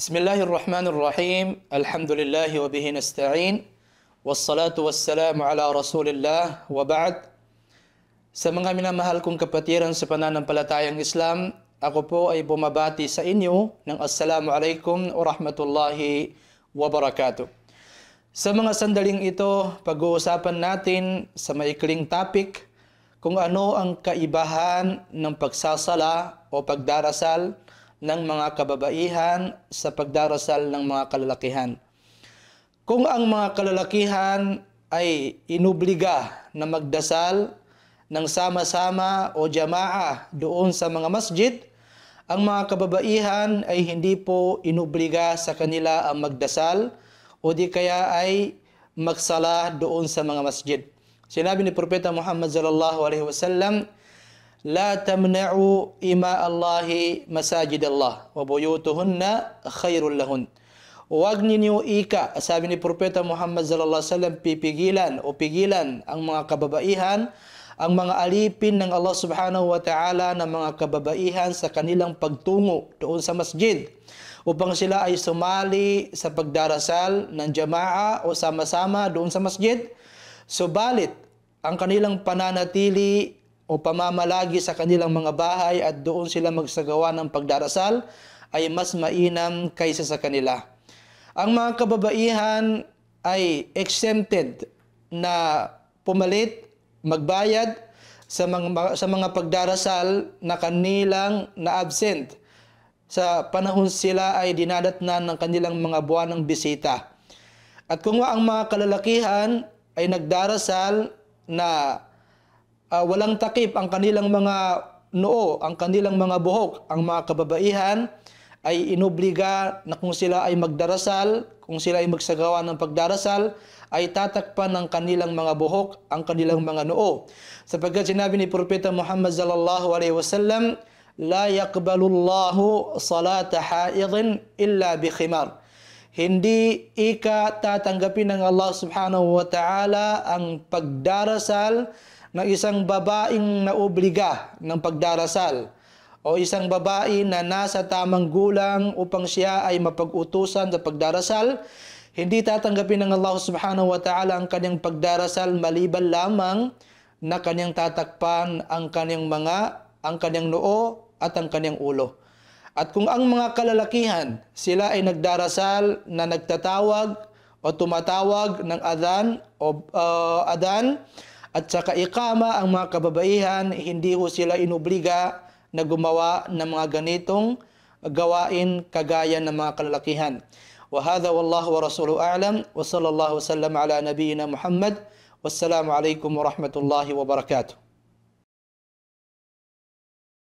Bismillahirrahmanirrahim. Alhamdulillahi wa bihi nasta'in. Wassalatu wassalamu ala Rasulillah wa ba'd. Sa mga minamahal kong kapatiran sa pananampalatayang Islam, ako po ay bumabati sa inyo ng Assalamu alaikum wa rahmatullahi wa barakatuh. Sa mga sandaling ito, pag-uusapan natin sa maikling topic kung ano ang kaibahan ng pagsasala o pagdarasal ng mga kababaihan sa pagdarasal ng mga kalalakihan. Kung ang mga kalalakihan ay inubliga na magdasal ng sama-sama o jamaah doon sa mga masjid, ang mga kababaihan ay hindi po inubliga sa kanila ang magdasal o di kaya ay magsala doon sa mga masjid. Sinabi ni Propeta Muhammad sallallahu alaihi wasallam, "La tamna'u ima Allahi masajid Allah wa buyutuhunna khairul lahun." Huwag ninyo sabi ni Propeta Muhammad sallallahu alaihi wasallam, pigilan ang mga kababaihan, ang mga alipin ng Allah subhanahu wa ta'ala ng mga kababaihan sa kanilang pagtungo doon sa masjid upang sila ay sumali sa pagdarasal ng jama'a o sama-sama doon sa masjid. Subalit, ang kanilang pananatili o pamamalagi sa kanilang mga bahay at doon sila magsagawa ng pagdarasal ay mas mainam kaysa sa kanila. Ang mga kababaihan ay exempted na pumalit, magbayad sa mga pagdarasal na kanilang na-absent sa panahon sila ay dinadatnan ng kanilang mga buwan ng bisita. At kung ang mga kalalakihan ay nagdarasal na walang takip ang kanilang mga noo, ang kanilang mga buhok, ang mga kababaihan ay inobliga na kung sila ay magdarasal, kung sila ay magsagawa ng pagdarasal, ay tatakpan ng kanilang mga buhok, ang kanilang mga noo. Sapagkat sinabi ni Propeta Muhammad sallallahu alaihi wasallam, "La yaqbalullahu salata haidin illa bi khimar." Hindi tatanggapin ng Allah subhanahu wa ta'ala ang pagdarasal ng isang babaeng naobliga ng pagdarasal o isang babae na nasa tamang gulang upang siya ay mapag-utusan sa pagdarasal. Hindi tatanggapin ng Allah subhanahu wa ta'ala ang kanyang pagdarasal maliban lamang na kanyang tatakpan ang kanyang noo at ang kanyang ulo. At kung ang mga kalalakihan sila ay nagdarasal na nagtatawag o tumatawag ng adan at saka iqama, ang mga kababaihan, hindi ho sila inobliga na gumawa ng mga ganitong gawain kagaya ng mga kalalakihan. Wa hadha wallahu wa rasuluhu a'lam wa sallallahu wasallam ala nabiyyina Muhammad. Wassalamu alaikum wa rahmatullahi wa barakatuh.